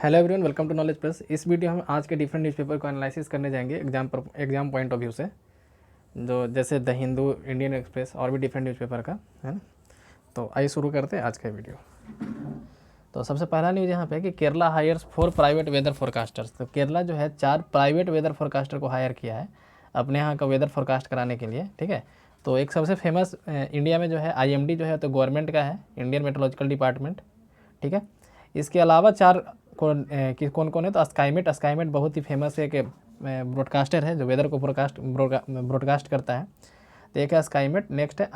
Hello everyone, welcome to knowledge plus. इस video में आज के डिफरेंट न्यूज़पेपर को एनालिसिस करने जाएंगे एग्जाम पॉइंट ऑफ व्यू से, जो जैसे द हिंदू, इंडियन एक्सप्रेस और भी डिफरेंट न्यूज़पेपर का है ना। तो आइए शुरू करते हैं आज का वीडियो। तो सबसे पहला न्यूज़ यहाँ पे है कि केरला हायर्स 4 प्राइवेट वेदर फोरकास्टर्स। तो केरला जो है 4 प्राइवेट वेदर फोरकास्टर को हायर किया है अपने यहाँ का वेदर फोरकास्ट कराने के लिए। ठीक है, तो एक सबसे फेमस इंडिया में जो है IMD जो है तो गवर्नमेंट का है, इंडियन मेट्रोलॉजिकल डिपार्टमेंट। ठीक है, इसके अलावा 4 कौन कौन है, तो स्काईमेट बहुत ही फेमस है कि ब्रॉडकास्टर है जो वेदर को ब्रॉडकास्ट करता है। तो एक है स्काईमेट, नेक्स्ट है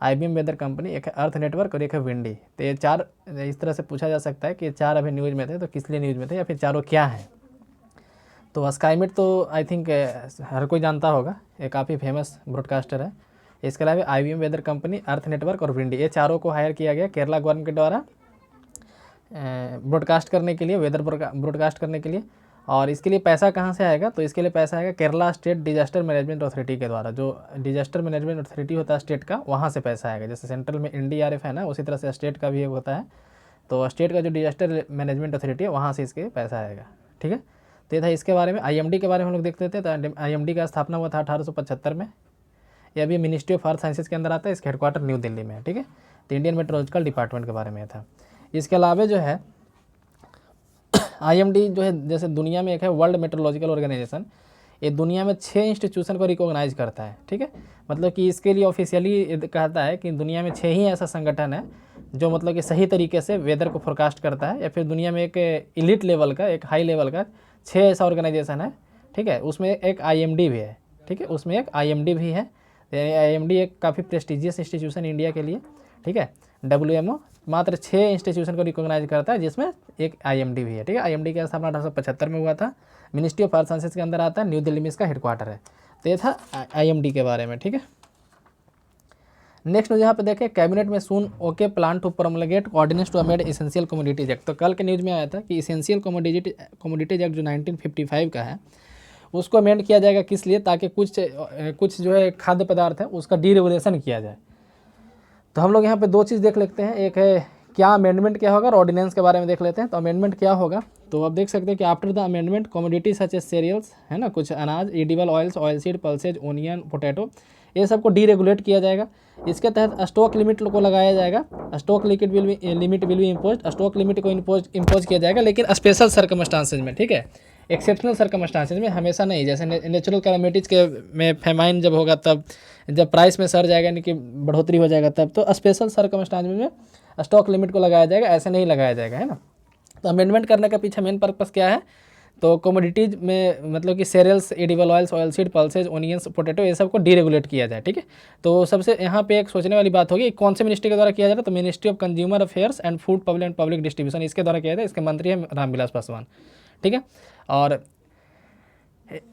IBM वेदर कंपनी, एक है अर्थ नेटवर्क और एक है विंडी। तो ये 4 इस तरह से पूछा जा सकता है कि 4 अभी न्यूज़ में थे तो किस लिए न्यूज़ में थे या फिर चारों क्या हैं। तो स्काईमेट तो आई थिंक हर कोई जानता होगा, ये काफ़ी फेमस ब्रॉडकास्टर है। इसके अलावा IBM वेदर कंपनी, अर्थ नेटवर्क और विंडी, ये चारों को हायर किया गया केरला गवर्नमेंट के द्वारा ब्रॉडकास्ट करने के लिए, वेदर ब्रॉडकास्ट करने के लिए। और इसके लिए पैसा कहाँ से आएगा, तो इसके लिए पैसा आएगा Kerala state disaster management authority के द्वारा। जो डिजास्टर मैनेजमेंट अथॉरिटी होता है स्टेट का, वहाँ से पैसा आएगा। जैसे सेंट्रल में NDRF है ना, उसी तरह से स्टेट का भी एक होता है। तो स्टेट का जो डिजास्टर मैनेजमेंट अथॉरिटी है वहाँ से इसके पैसा आएगा। ठीक है, तो ये था इसके बारे में। IMD के बारे में हम लोग देख लेते हैं। तो IMD का स्थापना हुआ था 1875 में। ये अभी मिनिस्ट्री ऑफ अर्थ साइंसेज के अंदर आता है, इसका हेडक्वार्टर न्यू दिल्ली में है। ठीक है, तो इंडियन मेट्रोलॉजिकल डिपार्टमेंट के बारे में था। इसके अलावा जो है IMD जो है, जैसे दुनिया में एक है वर्ल्ड मेट्रोलॉजिकल ऑर्गेनाइजेशन, ये दुनिया में 6 इंस्टीट्यूशन को रिकॉग्नाइज करता है। ठीक है, मतलब कि इसके लिए ऑफिशियली कहता है कि दुनिया में 6 ही ऐसा संगठन है जो मतलब कि सही तरीके से वेदर को फोरकास्ट करता है, या फिर दुनिया में एक इलीट लेवल का, एक हाई लेवल का 6 ऐसा ऑर्गेनाइजेशन है। ठीक है, उसमें एक IMD भी है। ठीक है, उसमें एक IMD भी है। IMD एक काफ़ी प्रेस्टिजियस इंस्टीट्यूशन इंडिया के लिए। ठीक है, WMO मात्र 6 इंस्टीट्यूशन को रिकॉग्नाइज करता है, जिसमें एक IMD भी है। ठीक है, IMD का स्थापना 1875 में हुआ था, मिनिस्ट्री ऑफ अर्थ साइंसेज के अंदर आता है, न्यू दिल्ली में इसका हेडक्वार्टर है। तो ये था IMD के बारे में। ठीक है, नेक्स्ट न्यूज़ यहाँ पे देखें, कैबिनेट में soon okay plan to promulgate ordinance to amend essential commodities act. तो कल के न्यूज़ में आया था कि एसेंशियल कमोडिटीज एक्ट जो 1955 का है उसको अमेंड किया जाएगा। किस लिए, ताकि कुछ जो है खाद्य पदार्थ है उसका डीरेगुलेशन किया जाए। तो हम लोग यहाँ पे 2 चीज़ देख लेते हैं, एक है क्या अमेंडमेंट क्या होगा और ऑर्डिनेंस के बारे में देख लेते हैं। तो अमेंडमेंट क्या होगा, तो आप देख सकते हैं कि after the amendment commodity such as cereals है ना, कुछ अनाज, edible oils, oil seed, pulses, onion, potato, ये सबको डीरेगुलेट किया जाएगा। इसके तहत स्टॉक लिमिट को लगाया जाएगा। Stock limit will be impose, stock limit को इम्पोज किया जाएगा, लेकिन स्पेशल सर्कमस्टांसेज में। ठीक है, एक्सेप्शनल सर्कमस्टांसेज में, हमेशा नहीं। जैसे नेचुरल कैलामिटीज़ के में फेमाइन जब होगा, तब जब प्राइस में सर जाएगा, यानी कि बढ़ोतरी हो जाएगा, तब तो स्पेशल सर्कमस्टांस में स्टॉक लिमिट को लगाया जाएगा, ऐसे नहीं लगाया जाएगा, है ना। तो अमेंडमेंट करने का पीछे मेन पर्पस क्या है, तो कमोडिटीज़ में मतलब कि सेरियल्स, edible oils, oil seed, pulses, onions, potato, ये सब को डीरेगुलेट किया जाए। ठीक है, तो सबसे यहाँ पे एक सोचने वाली बात होगी, कौन से मिनिस्ट्री के द्वारा किया जा रहा है, तो ministry of consumer affairs and food public distribution, इसके द्वारा किया जाता है। इसके मंत्री है रामविलास पासवान। ठीक है, और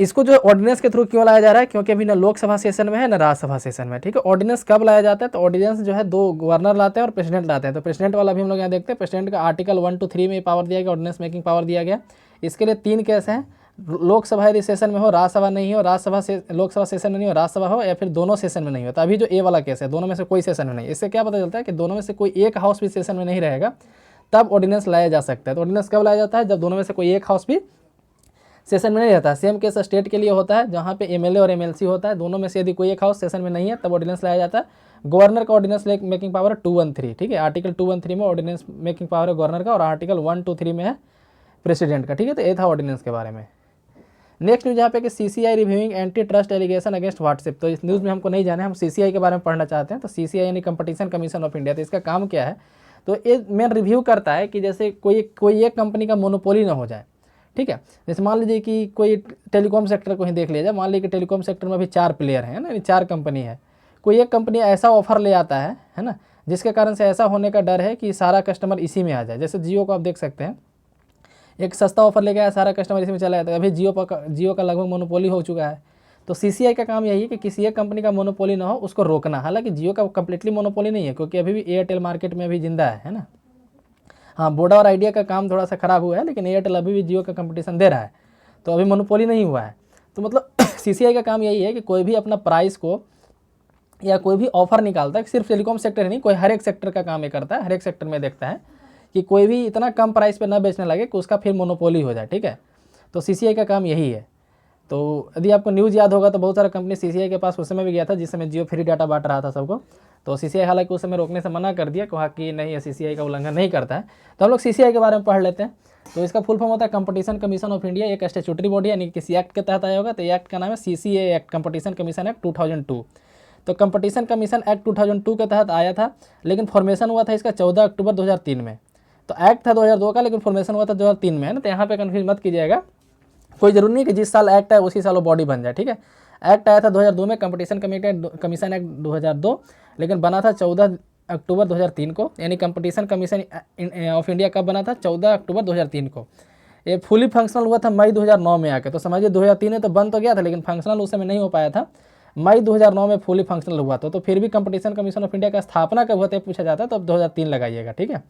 इसको जो ऑर्डिनेंस के थ्रू क्यों लाया जा रहा है, क्योंकि अभी ना लोकसभा सेशन में है ना राज्यसभा सेशन में। ठीक है, ऑर्डिनेंस कब लाया जाता है, तो ऑर्डिनेंस जो है 2 गवर्नर लाते हैं और प्रेसिडेंट लाते हैं। तो प्रेसिडेंट वाला भी हम लोग यहाँ देखते हैं, प्रेसिडेंट का आर्टिकल 1 to 3 में पावर दिया गया, ऑर्डिनेंस मेकिंग पावर दिया गया। इसके लिए 3 केस हैं, लोकसभा यदि सेशन में हो, राज्यसभा नहीं हो, लोकसभा सेशन में नहीं हो, राज्यसभा हो, या फिर दोनों सेशन में नहीं हो। तो अभी जो ए वाला केस है, दोनों में से कोई सेशन में नहीं। इससे क्या पता चलता है कि दोनों में से कोई एक हाउस भी सेशन में नहीं रहेगा, तब ऑर्डिनेंस लाया जा सकता है। तो ऑर्डिनेंस कब लाया जाता है, जब दोनों में से कोई एक हाउस भी सेशन में नहीं रहता है। सेम केस स्टेट के लिए होता है, जहाँ पे MLA और MLC होता है, दोनों में से यदि कोई एक हाउस सेशन में नहीं है, तब ऑर्डिनेंस लाया जाता है। गवर्नर का ऑर्डिनेंस मेकिंग पावर 213। ठीक है, आर्टिकल 213 में ऑर्डिनेंस मेकिंग पावर है गवर्नर का, और आर्टिकल 1 to 3 में है प्रेसिडेंट का। ठीक है, तो ये था ऑर्डिनेंस के बारे में। नेक्स्ट न्यूज़ यहाँ पे कि CCI reviewing anti trust allegation against WhatsApp. तो इस न्यूज़ में हमको नहीं जाना है, हम CCI के बारे में पढ़ना चाहते हैं। तो CCI यानी कंपटीशन कमीशन ऑफ इंडिया, तो इसका काम क्या है, तो ये मेन रिव्यू करता है कि जैसे कोई एक कंपनी का मोनोपोली ना हो जाए। ठीक है, जैसे मान लीजिए कि कोई टेलीकॉम सेक्टर को ही देख लिया जाए, मान लीजिए कि टेलीकॉम सेक्टर में अभी 4 प्लेयर हैं ना, 4 कंपनी है। कोई एक कंपनी ऐसा ऑफर ले आता है ना, जिसके कारण से ऐसा होने का डर है कि सारा कस्टमर इसी में आ जाए। जैसे जियो को आप देख सकते हैं, एक सस्ता ऑफर ले गया, सारा कस्टमर इसी में चला जाता है। अभी जियो का लगभग मोनोपोली हो चुका है। तो CCI का काम यही है कि किसी एक कंपनी का मोनोपोली ना हो, उसको रोकना। हालांकि जियो का कंप्लीटली मोनोपोली नहीं है, क्योंकि अभी भी एयरटेल मार्केट में अभी जिंदा है ना। हाँ, वोडा और आइडिया का काम थोड़ा सा खराब हुआ है, लेकिन एयरटेल अभी भी जियो का कंपटीशन दे रहा है, तो अभी मोनोपोली नहीं हुआ है। तो मतलब CCI का काम यही है कि कोई भी अपना प्राइस को या कोई भी ऑफर निकालता है, सिर्फ टेलीकॉम सेक्टर ही नहीं, कोई हर एक सेक्टर का काम ये करता है, हर एक सेक्टर में देखता है कि कोई भी इतना कम प्राइस पे ना बेचने लगे कि उसका फिर मोनोपोली हो जाए, ठीक है। तो सीसीआई का काम यही है। तो यदि आपको न्यूज़ याद होगा तो बहुत सारा कंपनी सीसीआई के पास उस समय भी गया था जिस समय जियो फ्री डाटा बांट रहा था सबको। तो सीसीआई हालांकि उस समय रोकने से मना कर दिया, कहा कि नहीं, ये सीसीआई का उल्लंघन नहीं करता है। तो हम लोग सीसीआई के बारे में पढ़ लेते हैं। तो इसका फुल फॉर्म होता है कंपटीशन कमीशन ऑफ इंडिया, एक स्टैट्यूटरी बॉडी यानी कि किसी एक्ट के तहत आया होगा। तो ये एक्ट का नाम है CCA act, competition commission act 2002। तो कंपटीशन कमीशन एक्ट 2002 के तहत आया था, लेकिन फॉर्मेशन हुआ था इसका 14 अक्टूबर 2003 में। तो एक्ट था 2002 का, लेकिन फॉर्मेशन हुआ था 2003 में, है ना। तो यहाँ पे कन्फ्यूज मत कीजिएगा, कोई जरूरी नहीं कि जिस साल एक्ट है उसी साल वो बॉडी बन जाए, ठीक है। एक्ट आया था 2002 में, कंपटीशन कमीशन एक्ट 2002, लेकिन बना था 14 अक्टूबर 2003 को। यानी कंपटीशन कमीशन ऑफ इंडिया कब बना था? 14 अक्टूबर 2003 को। ये फुली फंक्शनल हुआ था मई 2009 में आके। तो समझिए 2003 में तो बन तो गया था, लेकिन फंक्शनल उस समय नहीं हो पाया था। मई 2009 में फुली फंक्शनल हुआ था। तो फिर भी कंपटीशन कमीशन ऑफ इंडिया का स्थापना कब हुआ था पूछा जाता है तो अब 2003 लगाइएगा, ठीक है।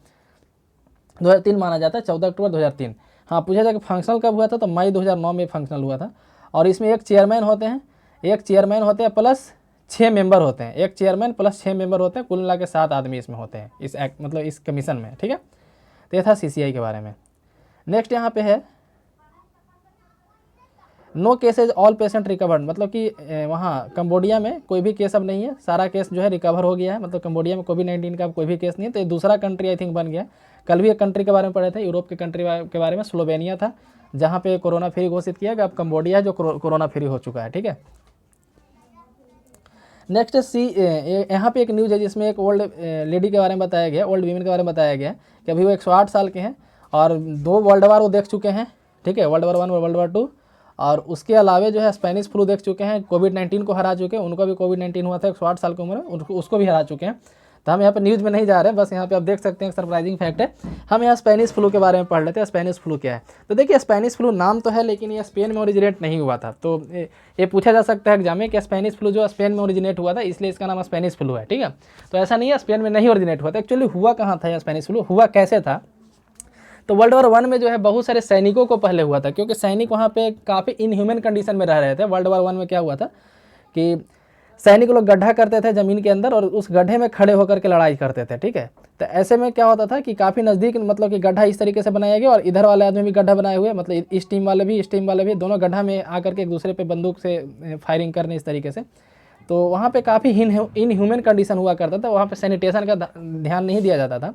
2003 माना जाता है, 14 अक्टूबर 2003। हाँ, पूछा जाए कि फंक्शनल कब हुआ था तो मई 2009 में फंक्शनल हुआ था। और इसमें एक चेयरमैन होते हैं प्लस 6 मेंबर होते हैं। एक चेयरमैन प्लस 6 मेंबर होते हैं, कुल मिला के 7 आदमी इसमें होते हैं इस एक्ट मतलब इस कमीशन में, ठीक है। तो ये था सीसीआई के बारे में। नेक्स्ट यहाँ पे है no cases all patient recovered, मतलब कि वहाँ कंबोडिया में कोई भी केस अब नहीं है, सारा केस जो है रिकवर हो गया है। मतलब कंबोडिया में कोविड-19 का कोई भी केस नहीं है। तो ये दूसरा कंट्री आई थिंक बन गया। कल भी एक कंट्री के बारे में पढ़े थे, यूरोप के कंट्री के बारे में, स्लोवेनिया था, जहाँ पे कोरोना फ्री घोषित किया गया। अब कंबोडिया है जो कोरोना फ्री हो चुका है, ठीक है। नेक्स्ट यहाँ पे एक न्यूज़ है जिसमें एक ओल्ड लेडी के बारे में बताया गया, ओल्ड वीमेन के बारे में बताया गया कि अभी वो 108 साल के हैं और 2 वर्ल्ड वार वो देख चुके हैं, ठीक है, वर्ल्ड वार 1 और वर्ल्ड वार 2। और उसके अलावा जो है स्पेनिश फ्लू देख चुके हैं, कोविड-19 को हरा चुके हैं। उनको भी कोविड-19 हुआ था 108 साल की उम्र में, उसको भी हरा चुके हैं। तो हम यहाँ पे न्यूज़ में नहीं जा रहे हैं, बस यहाँ पे आप देख सकते हैं सरप्राइजिंग फैक्ट है। हम यहाँ स्पेनिश फ्लू के बारे में पढ़ लेते हैं। स्पेनिश फ्लू क्या है? तो देखिए स्पेनिश फ्लू नाम तो है, लेकिन ये स्पेन में ओरिजिनेट नहीं हुआ था। तो ये पूछा जा सकता है एग्जाम में कि स्पेनिश फ्लू जो स्पेन में ओरिजिनेट हुआ था इसलिए इसका नाम स्पेनिश फ्लू है, ठीक है। तो ऐसा नहीं है, स्पेन में नहीं ओरिजिनेट हुआ था। एक्चुअली हुआ कहाँ था? यह स्पेनिश फ्लू हुआ कैसे था? तो वर्ल्ड वार 1 में जो है बहुत सारे सैनिकों को पहले हुआ था, क्योंकि सैनिक वहाँ पे काफ़ी इनह्यूमन कंडीशन में रह रहे थे। वर्ल्ड वार 1 में क्या हुआ था कि सैनिक लोग गड्ढा करते थे ज़मीन के अंदर और उस गड्ढे में खड़े होकर के लड़ाई करते थे, ठीक है। तो ऐसे में क्या होता था कि काफ़ी नज़दीक मतलब कि गड्ढा इस तरीके से बनाया गया और इधर वाले आदमी भी गड्ढा बनाए हुए, मतलब इस टीम वाले भी दोनों गड्ढा में आकर के एक दूसरे पे बंदूक से फायरिंग करने इस तरीके से। तो वहाँ पे काफ़ी इनह्यूमन कंडीशन हुआ करता था। वहाँ पे सैनिटेशन का ध्यान नहीं दिया जाता था।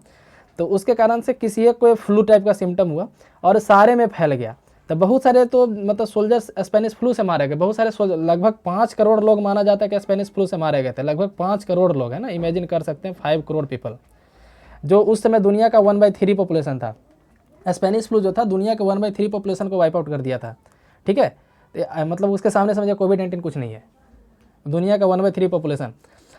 तो उसके कारण से किसी एक कोई फ्लू टाइप का सिम्टम हुआ और सारे में फैल गया। तो बहुत सारे तो मतलब सोल्जर्स स्पेनिश फ्लू से मारे गए। बहुत सारे लगभग 5 करोड़ लोग माना जाता है कि स्पेनिश फ्लू से मारे गए थे। लगभग 5 करोड़ लोग, है ना, इमेजिन कर सकते हैं 5 करोड़ पीपल, जो उस समय दुनिया का 1/3 पॉपुलेशन था। स्पेनिश फ्लू जो था दुनिया के 1/3 पॉपुलेशन को वाइप आउट कर दिया था, ठीक है। मतलब उसके सामने समझिए कोविड-19 कुछ नहीं है, दुनिया का 1/3 पॉपुलेशन।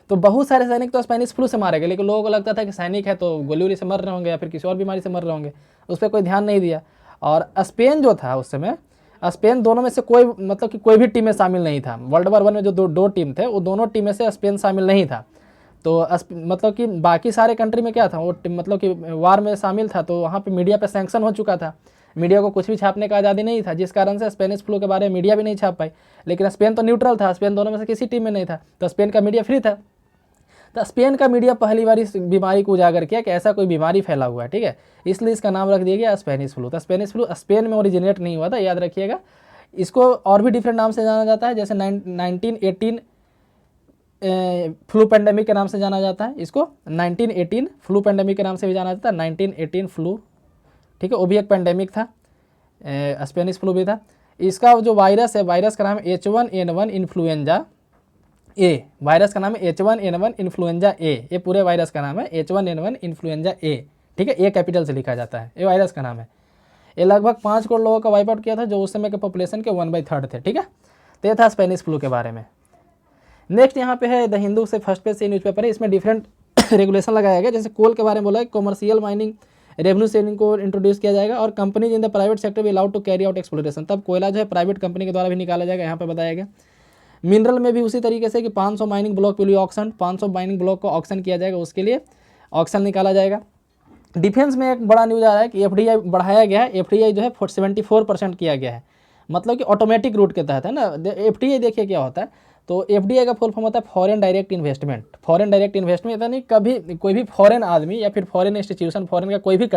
तो बहुत सारे सैनिक तो स्पेनिश फ्लू से मारे गए, लेकिन लोगों को लगता था कि सैनिक है तो गोली से मर रहे होंगे या फिर किसी और बीमारी से मर रहे होंगे, उस पर कोई ध्यान नहीं दिया। और स्पेन जो था उस समय, स्पेन दोनों में से कोई मतलब कि कोई भी टीम में शामिल नहीं था। वर्ल्ड वार 1 में जो दो टीम थे वो दोनों टीम में से स्पेन शामिल नहीं था। तो मतलब कि बाकी सारे कंट्री में क्या था, वो मतलब कि वार में शामिल था। तो वहाँ पे मीडिया पे सैंक्शन हो चुका था, मीडिया को कुछ भी छापने का आज़ादी नहीं था, जिस कारण से स्पेनिश फ्लू के बारे में मीडिया भी नहीं छाप पाई। लेकिन स्पेन तो न्यूट्रल था, स्पेन दोनों में से किसी टीम में नहीं था, तो स्पेन का मीडिया फ्री था। तो स्पेन का मीडिया पहली बार इस बीमारी को उजागर किया कि ऐसा कोई बीमारी फैला हुआ है, ठीक है, इसलिए इसका नाम रख दिया गया स्पेनिश फ्लू। तो स्पेनिश फ्लू स्पेन में ओरिजिनेट नहीं हुआ था, याद रखिएगा। इसको और भी डिफरेंट नाम से जाना जाता है, जैसे 1918 फ्लू पेंडेमिक के नाम से जाना जाता है। इसको 1918 फ्लू पेंडेमिक के नाम से भी जाना जाता है, 1918 फ्लू, ठीक है। वो भी एक पेंडेमिक था, स्पेनिश फ्लू भी था। इसका जो वायरस है, वायरस का नाम है H1N1 इन्फ्लुएंजा ए। वायरस का नाम है H1N1 इन्फ्लुएंजा ए। ये पूरे वायरस का नाम है H1N1 इन्फ्लुएंजा ए, ठीक है। ए कैपिटल से लिखा जाता है, ये वायरस का नाम है। ये लगभग 5 करोड़ लोगों का वाइप आउट किया था, जो उस समय के पॉपुलेशन के 1/3 थे, ठीक है। तो ये था स्पेनिश फ्लू के बारे में। नेक्स्ट यहाँ पे है द हिंदू से फर्स्ट पेज से न्यूज़पेपर है। इसमें डिफरेंट रेगुलेशन लगाया गया, जैसे कोल के बारे में बोला है, कॉमर्शियल माइनिंग रेवेन्यू शेयरिंग को इंट्रोड्यूस किया जाएगा और companies in the private sector भी allowed to carry out exploration. तब कोयला जो है प्राइवेट कंपनी के द्वारा भी निकाला जाएगा, यहाँ पे बताया गया। मिनरल में भी उसी तरीके से कि 500 mining block will be auction, 500 mining block को ऑक्शन किया जाएगा, उसके लिए ऑक्शन निकाला जाएगा। डिफेंस में एक बड़ा न्यूज़ आ रहा है कि FDI बढ़ाया गया है। FDI जो है 74% किया गया है, मतलब कि ऑटोमेटिक रूट के तहत है ना। FDI देखिए क्या होता है, तो एफडीआई का फुल फॉर्म होता है foreign direct investment. Foreign direct investment यानी कभी कोई भी फॉरेन आदमी या फिर फॉरेन इंस्टीट्यूशन, फॉरेन का कोई भी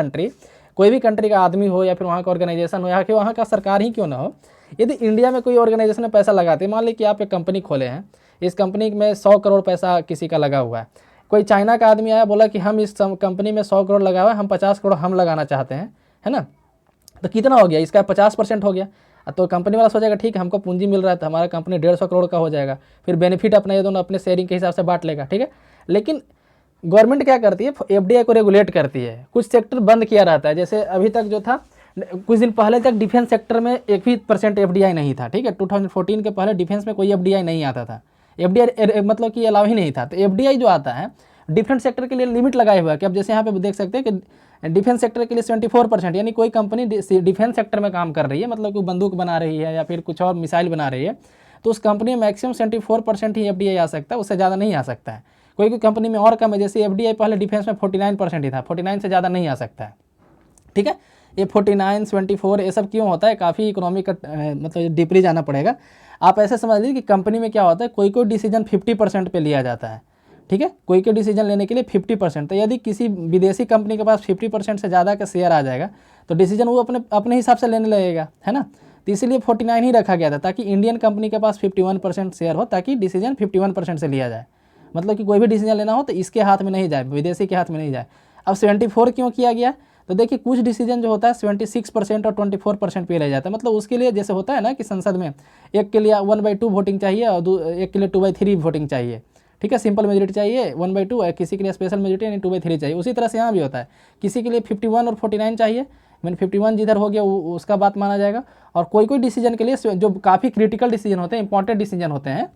कंट्री का आदमी हो या फिर वहाँ का ऑर्गेनाइजेशन हो या फिर वहाँ का सरकार ही क्यों ना हो, यदि इंडिया में कोई ऑर्गेनाइजेशन में पैसा लगाते हैं, मान ली कि आप एक कंपनी खोले हैं, इस कंपनी में 100 करोड़ पैसा किसी का लगा हुआ है, कोई चाइना का आदमी आया बोला कि हम इस कंपनी में 100 करोड़ लगा हुआ है, हम 50 करोड़ हम लगाना चाहते हैं, है ना, तो कितना हो गया, इसका 50% हो गया। तो कंपनी वाला सोचेगा ठीक है हमको पूंजी मिल रहा है तो हमारा कंपनी 150 करोड़ का हो जाएगा, फिर बेनिफिट अपना ये दोनों अपने शेयरिंग के हिसाब से बांट लेगा, ठीक है। लेकिन गवर्नमेंट क्या करती है, एफडीआई को रेगुलेट करती है, कुछ सेक्टर बंद किया रहता है। जैसे अभी तक जो था, कुछ दिन पहले तक डिफेंस सेक्टर में 1% एफडीआई नहीं था, ठीक है। 2014 के पहले डिफेंस में कोई एफडीआई नहीं आता था, एफडीआई मतलब कि अलाउ ही नहीं था। तो एफडीआई जो आता है डिफेंस सेक्टर के लिए लिमिट लगाए हुआ है कि अब जैसे यहाँ पे देख सकते हैं कि डिफेंस सेक्टर के लिए 74%, यानी कोई कंपनी डिफेंस सेक्टर में काम कर रही है, मतलब कोई बंदूक बना रही है या फिर कुछ और मिसाइल बना रही है, तो उस कंपनी में मैक्सिमम 74% ही एफडीआई आ सकता है, उससे ज़्यादा नहीं आ सकता है। कोई कंपनी में और कम है, जैसे एफडीआई पहले डिफेंस में 49% ही था, 49 से ज़्यादा नहीं आ सकता है, ठीक है। ये 49, 24 ये सब क्यों होता है, काफ़ी इकोनॉमी का मतलब डीपली जाना पड़ेगा। आप ऐसे समझ लीजिए कि कंपनी में क्या होता है, कोई डिसीजन 50% पे लिया जाता है, ठीक है, कोई डिसीजन लेने के लिए 50%। तो यदि किसी विदेशी कंपनी के पास 50% से ज़्यादा का शेयर आ जाएगा तो डिसीजन वो अपने हिसाब से लेने लगेगा, है ना। तो इसीलिए 49 ही रखा गया था, ताकि इंडियन कंपनी के पास 51% शेयर हो, ताकि डिसीजन 51% से लिया जाए। मतलब कि कोई भी डिसीजन लेना हो तो इसके हाथ में नहीं जाए, विदेशी के हाथ में नहीं जाए। अब 74 क्यों किया गया, तो देखिए कुछ डिसीजन जो होता है 76% और 24% पे रह जाता है। मतलब उसके लिए जैसे होता है ना कि संसद में एक के लिए 1/2 वोटिंग चाहिए और एक के लिए 2/3 वोटिंग चाहिए, ठीक है, सिंपल मेजोरिटी चाहिए 1/2, किसी के लिए स्पेशल मेजोरिटी यानी 2/3 चाहिए। उसी तरह से यहाँ भी होता है, किसी के लिए 51 और 49 चाहिए, मैंने 51 जिधर हो गया उसका बात माना जाएगा। और कोई डिसीजन के लिए जो काफ़ी क्रिटिकल डिसीजन होते हैं, इंपॉर्टेंट डिसीजन होते हैं,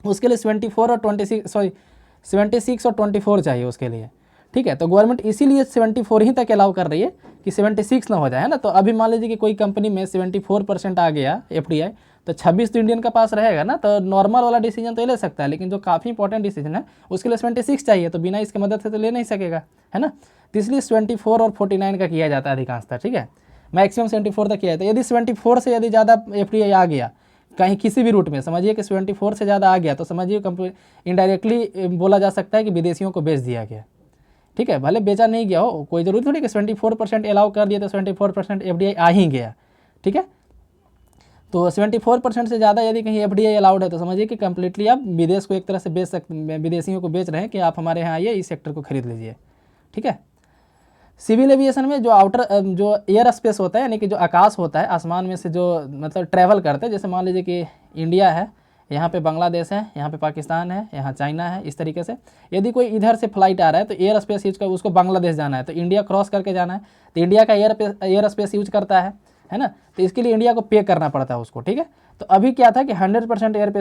उसके लिए 76 और 24 चाहिए उसके लिए, ठीक है। तो गवर्नमेंट इसीलिए 74 ही तक अलाउ कर रही है कि 76 ना हो जाए, है ना। तो अभी मान लीजिए कि कोई कंपनी में 74% आ गया एफडीआई, तो 26 तो इंडियन का पास रहेगा ना, तो नॉर्मल वाला डिसीजन तो ले सकता है, लेकिन जो काफ़ी इंपॉर्टेंट डिसीजन है उसके लिए 76 चाहिए, तो बिना इसके मदद से तो ले नहीं सकेगा, है ना। तो इसलिए 74 और 49 का किया जाता है अधिकांशतः, ठीक है, मैक्सिमम 74 तक किया जाता है। यदि 74 से यदि ज़्यादा एफडीआई आ गया कहीं किसी भी रूट में, समझिए कि 74 से ज़्यादा आ गया, तो समझिए कंपनी इनडायरेक्टली बोला जा सकता है कि विदेशियों को बेच दिया गया, ठीक है। भले बेचा नहीं गया हो, कोई जरूरी थोड़ी कि 74% अलाउ कर दिया तो 74% एफडीआई आ ही गया, ठीक है। तो 74% से ज़्यादा यदि कहीं एफडीआई अलाउड है तो समझिए कि कंप्लीटली आप विदेश को एक तरह से बेच सकते, विदेशियों को बेच रहे हैं कि आप हमारे यहाँ आइए, इस सेक्टर को खरीद लीजिए, ठीक है। सिविल एविएशन में जो जो एयर स्पेस होता है, यानी कि जो आकाश होता है, आसमान में से जो मतलब ट्रैवल करते हैं, जैसे मान लीजिए कि इंडिया है, यहाँ पे बांग्लादेश है, यहाँ पे पाकिस्तान है, यहाँ चाइना है, इस तरीके से यदि कोई इधर से फ्लाइट आ रहा है तो एयर स्पेस यूज कर, उसको बांग्लादेश जाना है तो इंडिया क्रॉस करके जाना है, तो इंडिया का एयर स्पेस यूज करता है ना। तो इसके लिए इंडिया को पे करना पड़ता है उसको, ठीक है। तो अभी क्या था कि 100% एयर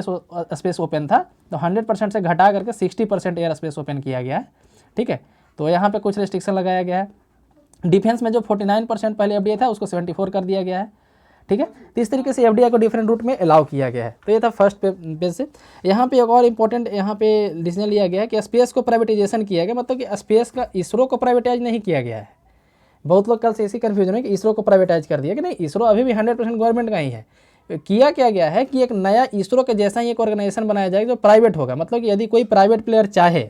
स्पेस ओपन था, तो 100% से घटा करके 60% एयर स्पेस ओपन किया गया है, ठीक है। तो यहाँ पे कुछ रिस्ट्रिक्शन लगाया गया है। डिफेंस में जो 49% पहले एफडीआई था उसको 74 कर दिया गया है, ठीक है। तो इस तरीके से एफडीआई को डिफरेंट रूट में अलाउ किया गया है। तो ये था फर्स्ट पेज से। यहाँ पे एक और इम्पोर्टेंट यहाँ पे डिसीजन लिया गया है कि स्पेस को प्राइवेटाइजेशन किया गया, मतलब कि स्पेस का इसरो को प्राइवेटाइज नहीं किया गया है। बहुत लोग कल से इसी कन्फ्यूजन है कि इसरो को प्राइवेटाइज कर दिया, कि नहीं, इसरो अभी भी 100% गवर्नमेंट का ही है। किया क्या गया है कि एक नया इसरो के जैसा ही एक ऑर्गेनाइजेशन बनाया जाएगा जो प्राइवेट होगा। मतलब कि यदि कोई प्राइवेट प्लेयर चाहे,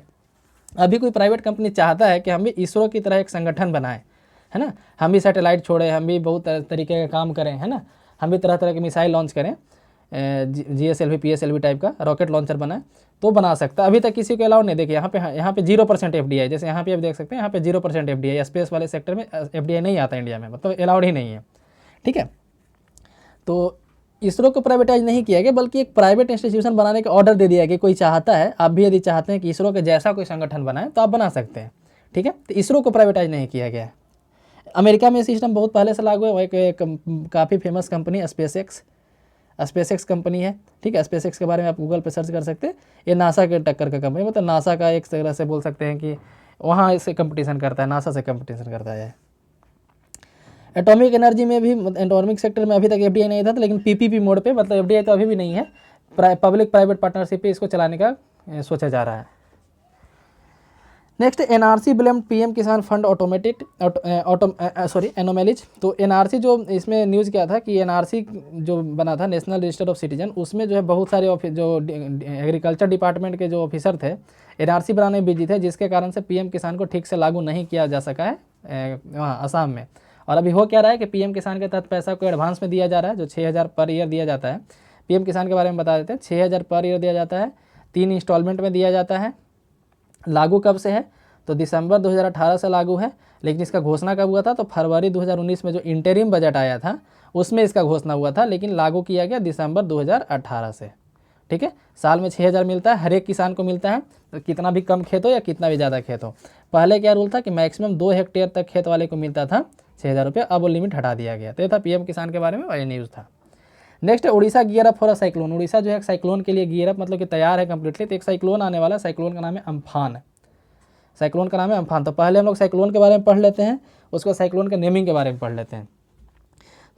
अभी कोई प्राइवेट कंपनी चाहता है कि हम भी इसरो की तरह एक संगठन बनाएं, है ना, हम भी सैटेलाइट छोड़ें, हम भी बहुत तरीके का काम करें, है ना, हम भी तरह तरह के मिसाइल लॉन्च करें, GSLV PSLV टाइप का रॉकेट लॉन्चर बनाए, तो बना सकता है। अभी तक किसी को अलाउ नहीं। देखिए यहाँ पे 0% एफडीआई, जैसे यहाँ पे आप देख सकते हैं, यहाँ पे 0% एफडीआई, स्पेस वाले सेक्टर में एफडीआई नहीं आता इंडिया में, मतलब अलाउड ही नहीं है, ठीक है। तो इसरो को प्राइवेटाइज नहीं किया गया, बल्कि एक प्राइवेट इंस्टीट्यूशन बनाने का ऑर्डर दे दिया कि कोई चाहता है, आप भी यदि चाहते हैं कि इसरो के जैसा कोई संगठन बनाए तो आप बना सकते हैं, ठीक है। तो इसरो को प्राइवेटाइज नहीं किया गया है। अमेरिका में सिस्टम बहुत पहले से लागू है। एक काफ़ी फेमस कंपनी स्पेसएक्स कंपनी है, ठीक है। स्पेसएक्स के बारे में आप गूगल पे सर्च कर सकते हैं। ये नासा के टक्कर का कंपनी, मतलब नासा का एक तरह से बोल सकते हैं कि वहाँ इससे कंपटीशन करता है, नासा से कंपटीशन करता है। एटॉमिक एनर्जी में भी, एटॉमिक सेक्टर में अभी तक एफडीआई नहीं था, लेकिन पीपीपी मोड पे, मतलब एफडीआई तो अभी भी नहीं है, पब्लिक प्राइवेट पार्टनरशिप पे इसको चलाने का सोचा जा रहा है। नेक्स्ट एनआरसी ब्लेम पीएम किसान फंड एनोमेलिज। तो एनआरसी जो इसमें न्यूज़ क्या था कि एनआरसी जो बना था नेशनल रजिस्टर ऑफ सिटीजन, उसमें जो है बहुत सारे जो एग्रीकल्चर डिपार्टमेंट के जो ऑफिसर थे एनआरसी बनाने में बिजी थे, जिसके कारण से पीएम किसान को ठीक से लागू नहीं किया जा सका है वहाँ असम में। और अभी हो क्या रहा है कि पीएम किसान के तहत पैसा को एडवांस में दिया जा रहा है, जो 6,000 पर ईयर दिया जाता है। पीएम किसान के बारे में बता देते हैं, 6,000 पर ईयर दिया जाता है, 3 इंस्टॉलमेंट में दिया जाता है। लागू कब से है? तो दिसंबर 2018 से लागू है, लेकिन इसका घोषणा कब हुआ था? तो फरवरी 2019 में जो इंटरिम बजट आया था उसमें इसका घोषणा हुआ था, लेकिन लागू किया गया दिसंबर 2018 से। ठीक है, साल में 6,000 मिलता है, हर एक किसान को मिलता है, तो कितना भी कम खेत हो या कितना भी ज़्यादा खेत हो। पहले क्या रूल था कि मैक्सिमम 2 हेक्टेयर तक खेत वाले को मिलता था 6,000 रुपये, अब वो लिमिट हटा दिया गया। तो ये था पीएम किसान के बारे में और ये न्यूज़ था। नेक्स्ट है Orissa gear up for a cyclone. Orissa जो है साइक्लोन के लिए गियर अप मतलब कि तैयार है कम्प्लीटली। तो एक साइक्लोन आने वाला है, साइक्लोन का नाम है अम्फान। साइक्लोन का नाम है अम्फान। तो पहले हम लोग साइक्लोन के बारे में पढ़ लेते हैं, उसके बाद साइक्लोन के नेमिंग के बारे में पढ़ लेते हैं।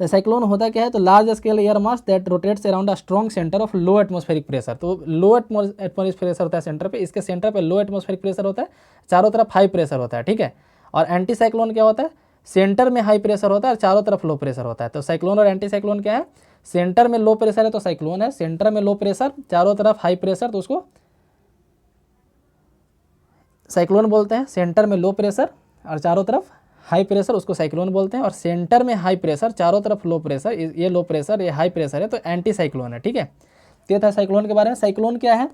तो साइक्लोन होता क्या है? तो large scale air mass that rotates around a strong centre of low atmospheric pressure. तो लो एटमॉस्फेरिक प्रेशर होता है सेंटर पे, इसके सेंटर पे लो एटमॉस्फेरिक प्रेशर होता है, चारों तरफ हाई प्रेशर होता है। ठीक है, और एंटी साइक्लोन क्या होता है? सेंटर में हाई प्रेशर होता है और चारों तरफ लो प्रेशर होता है। तो साइक्लोन और एंटी साइक्लोन क्या है? सेंटर में लो प्रेशर है तो साइक्लोन है, सेंटर में लो प्रेशर, चारों तरफ हाई प्रेशर, तो उसको साइक्लोन बोलते हैं। सेंटर में लो प्रेशर और चारों तरफ हाई प्रेशर, उसको साइक्लोन बोलते हैं। और सेंटर में हाई प्रेशर, चारों तरफ लो प्रेशर, ये लो प्रेशर, ये हाई प्रेशर है, तो एंटी साइक्लोन है। ठीक है, तो ये था साइक्लोन के बारे में। साइक्लोन क्या है?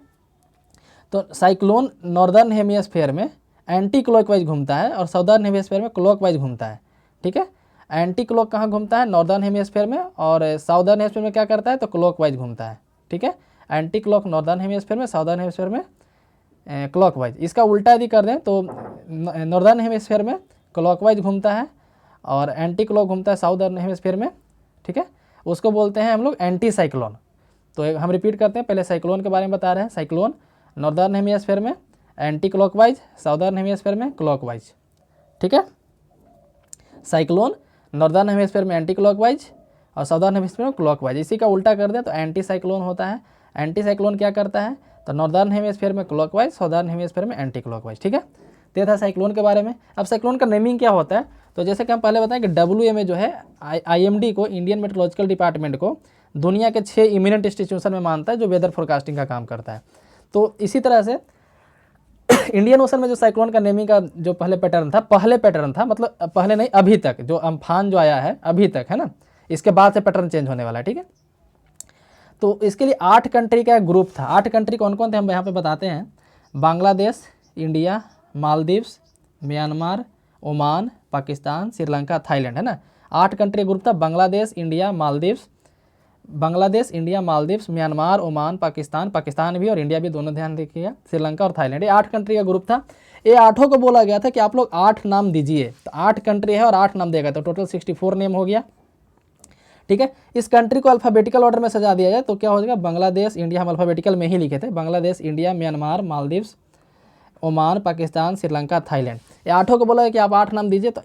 तो साइक्लोन नॉर्दर्न हेमिस्फीयर में एंटी क्लॉकवाइज घूमता है और साउदर्न हेमिस्फीयर में क्लॉकवाइज घूमता है। ठीक है, एंटी क्लॉक कहाँ घूमता है? नॉर्दर्न हेमिस्फीयर में, और साउदर्न हेमिस्फीयर में क्या करता है? तो क्लॉकवाइज घूमता है। ठीक है, एंटी क्लॉक नॉर्दर्न हेमिस्फीयर में, साउदर्न हेमिस्फीयर में क्लॉकवाइज। इसका उल्टा यदि कर दें तो नॉर्दर्न हेमिस्फीयर में क्लॉकवाइज घूमता है और एंटी क्लॉक घूमता है साउदर्न हेमिस्फीयर में। ठीक है, उसको बोलते हैं हम लोग एंटी साइक्लोन। तो हम रिपीट करते हैं, पहले साइक्लोन के बारे में बता रहे हैं। साइक्लोन नॉर्दर्न हेमिस्फीयर में एंटी क्लॉकवाइज, साउदर्न हेमिस्फीयर में क्लॉकवाइज। ठीक है, साइक्लोन नॉर्दर्न हेमिस्फीयर में एंटी क्लॉकवाइज और साउदर्न हेमिस्फीयर में क्लॉकवाइज। इसी का उल्टा कर दें तो एंटी साइक्लोन होता है। एंटी साइक्लोन क्या करता है? तो नॉर्दर्न हेमिस्फीयर में क्लॉकवाइज, साउदर्न हेमिस्फीयर में एंटी क्लॉकवाइज। ठीक है, तो ये था साइक्लोन के बारे में। अब साइक्लोन का नेमिंग क्या होता है? तो जैसे कि हम पहले बताएं कि WMA जो है IMD को, इंडियन मेट्रोलॉजिकल डिपार्टमेंट को दुनिया के 6 इमिनेंट इंस्टीट्यूशन में मानता है जो वेदर फोरकास्टिंग का काम करता है। तो इसी तरह से इंडियन ओशन में जो साइक्लोन का नेमिंग का जो पहले पैटर्न था, मतलब पहले नहीं अभी तक, जो अम्फान जो आया है अभी तक है ना, इसके बाद से पैटर्न चेंज होने वाला है। ठीक है, तो इसके लिए 8 कंट्री का एक ग्रुप था। 8 कंट्री कौन कौन थे हम यहाँ पे बताते हैं। Bangladesh, India, Maldives, Myanmar, Oman, Pakistan, Sri Lanka, Thailand, है ना। 8 कंट्री ग्रुप था। Bangladesh, India, Maldives, Myanmar, Oman, Pakistan भी और इंडिया भी, दोनों ध्यान देखिएगा, श्रीलंका और थाईलैंड, ये 8 कंट्री का ग्रुप था। ये 8 को बोला गया था कि आप लोग 8 नाम दीजिए। तो 8 कंट्री है और 8 नाम देगा, तो टोटल 64 नेम हो गया। ठीक है, इस कंट्री को अल्फ़ाबेटिकल ऑर्डर में सजा दिया जाए तो क्या हो जाएगा? बांग्लादेश, इंडिया, हम अल्फ़ाबेटिकल में ही लिखे थे, Bangladesh, India, Myanmar, Maldives, Oman, Pakistan, Sri Lanka, Thailand. ये 8 को बोला है कि आप 8 नाम दीजिए। तो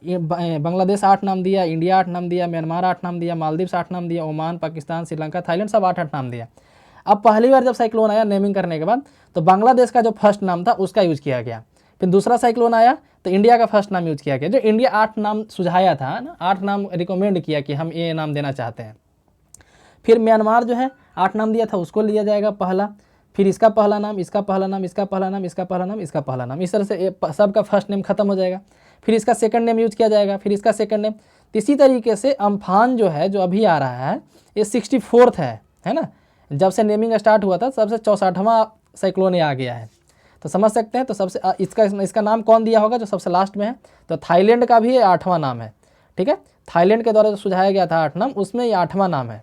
बांग्लादेश 8 नाम दिया, इंडिया 8 नाम दिया, म्यांमार 8 नाम दिया, मालदीव्स 8 नाम दिया, ओमान, पाकिस्तान, श्रीलंका, थाईलैंड, सब 8-8 नाम दिया। अब पहली बार जब साइक्लोन आया नेमिंग करने के बाद, तो बांग्लादेश का जो फर्स्ट नाम था उसका यूज़ किया गया। फिर दूसरा साइक्लोन आया तो इंडिया का फर्स्ट नाम यूज़ किया गया। जो इंडिया 8 नाम सुझाया था ना, 8 नाम रिकमेंड किया कि हम ये नाम देना चाहते हैं। फिर म्यांमार जो है 8 नाम दिया था, उसको लिया जाएगा पहला। फिर इसका पहला नाम, इसका पहला नाम, इसका पहला नाम, इसका पहला नाम, इसका पहला नाम, इस तरह से सबका फर्स्ट नेम खत्म हो जाएगा। फिर इसका सेकंड नेम यूज किया जाएगा, फिर इसका सेकंड नेम। इसी तरीके से अम्फान जो है, जो अभी आ रहा है, ये 64th है ना। जब से नेमिंग स्टार्ट हुआ था सबसे 64वां साइक्लोन आ गया है। तो समझ सकते हैं। तो सबसे इसका नाम कौन दिया होगा? जो सबसे लास्ट में है। तो थाईलैंड का भी ये 8वां नाम है। ठीक है, थाईलैंड के द्वारा जो सुझाया गया था 8 नाम, उसमें ये 8वां नाम है।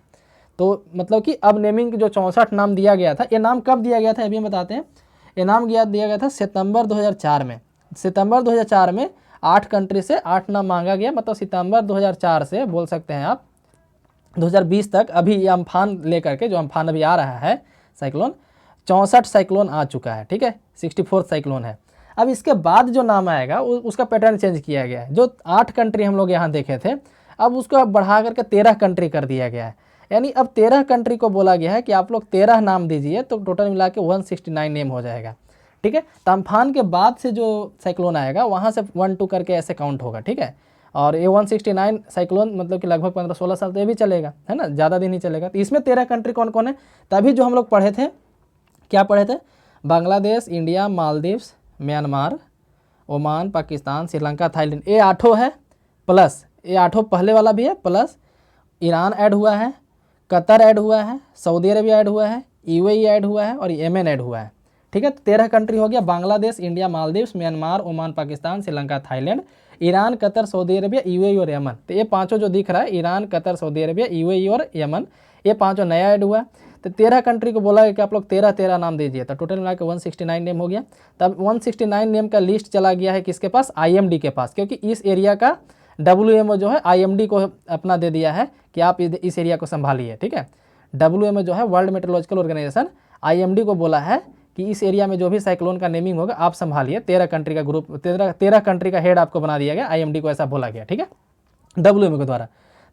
तो मतलब कि अब नेमिंग जो 64 नाम दिया गया था, ये नाम कब दिया गया था अभी हम बताते हैं। ये नाम दिया गया था सितंबर 2004 में। सितंबर 2004 में 8 कंट्री से 8 नाम मांगा गया। मतलब सितंबर 2004 से बोल सकते हैं आप 2020 तक, अभी ये अम्फान लेकर के, जो अम्फान अभी आ रहा है साइक्लोन, 64 साइक्लोन आ चुका है। ठीक है, 64th साइक्लोन है। अब इसके बाद जो नाम आएगा उसका पैटर्न चेंज किया गया है। जो 8 कंट्री हम लोग यहाँ देखे थे, अब उसको अब बढ़ा करके 13 कंट्री कर दिया गया है। यानी अब 13 कंट्री को बोला गया है कि आप लोग 13 नाम दीजिए, तो टोटल मिला के 169 नेम हो जाएगा। ठीक है। तो अम्फान के बाद से जो साइक्लोन आएगा वहाँ से 1-2 करके ऐसे काउंट होगा, ठीक है। और ये 169 साइक्लोन मतलब कि लगभग 15-16 साल तो ये भी चलेगा, है ना, ज़्यादा दिन ही चलेगा। तो इसमें 13 कंट्री कौन कौन है, तभी जो हम लोग पढ़े थे, क्या पढ़े थे, Bangladesh, India, Maldives, Myanmar, Oman, Pakistan, Sri Lanka, Thailand, ये 8 है, प्लस ये 8 पहले वाला भी है, प्लस ईरान ऐड हुआ है, कतर ऐड हुआ है, सऊदी अरबिया ऐड हुआ है, यूएई ऐड हुआ है और येमेन ऐड हुआ है, ठीक है। तो 13 कंट्री हो गया, Bangladesh, India, Maldives, Myanmar, Oman, Pakistan, Sri Lanka, Thailand, Iran, Qatar, Saudi Arabia, UAE और यमन। तो ये पांचों जो दिख रहा है, Iran, Qatar, Saudi Arabia, UAE और यमन, ये पांचों नया ऐड हुआ है। तो 13 कंट्री को बोला कि आप लोग 13 नाम दीजिए, तो टोटल मिला के 169 नेम हो गया। तब 169 नेम का लिस्ट चला गया है किसके पास, IMD के पास, क्योंकि इस एरिया का WMO जो है IMD को अपना दे दिया है कि आप इस एरिया को संभालिए, ठीक है। WMO जो है वर्ल्ड मेट्रोलॉजिकल ऑर्गेनाइजेशन, IMD को बोला है कि इस एरिया में जो भी साइक्लोन का नेमिंग होगा आप संभालिए। 13 कंट्री का ग्रुप, 13 कंट्री का हेड आपको बना दिया गया, IMD को ऐसा बोला गया, ठीक है, WMO के द्वारा।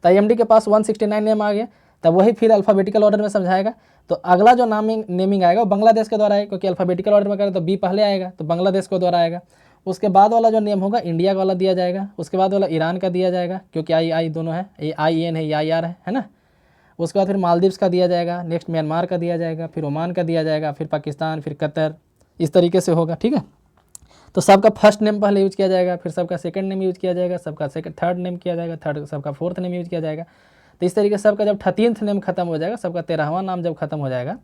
तो IMD के पास 169 नेम आ गया। तब वही फिर अल्फ़ाबेटिकल ऑर्डर में समझाएगा। तो अगला जो नेमिंग आएगा वो बांग्लादेश के द्वारा आएगा, क्योंकि अल्फ़ाबेटिकल ऑर्डर में करें तो B पहले आएगा, तो बांग्लादेश के द्वारा आएगा। उसके बाद वाला जो नेम होगा इंडिया वाला दिया जाएगा, उसके बाद वाला ईरान का दिया जाएगा, क्योंकि आई दोनों है, ये IN है, IR है ना। उसके बाद फिर मालदीव्स का दिया जाएगा, नेक्स्ट म्यांमार का दिया जाएगा, फिर ओमान का दिया जाएगा, फिर पाकिस्तान, फिर कतर, इस तरीके से होगा, ठीक है। तो सबका फर्स्ट नेम पहले यूज किया जाएगा, फिर सबका सेकंड नेम यूज किया जाएगा, सबका थर्ड नेम किया जाएगा, सबका फोर्थ नेम यूज किया जाएगा। तो इस तरीके से सबका जब 13th नेम खत्म हो जाएगा, सबका 13वां नाम जब खत्म हो जाएगा,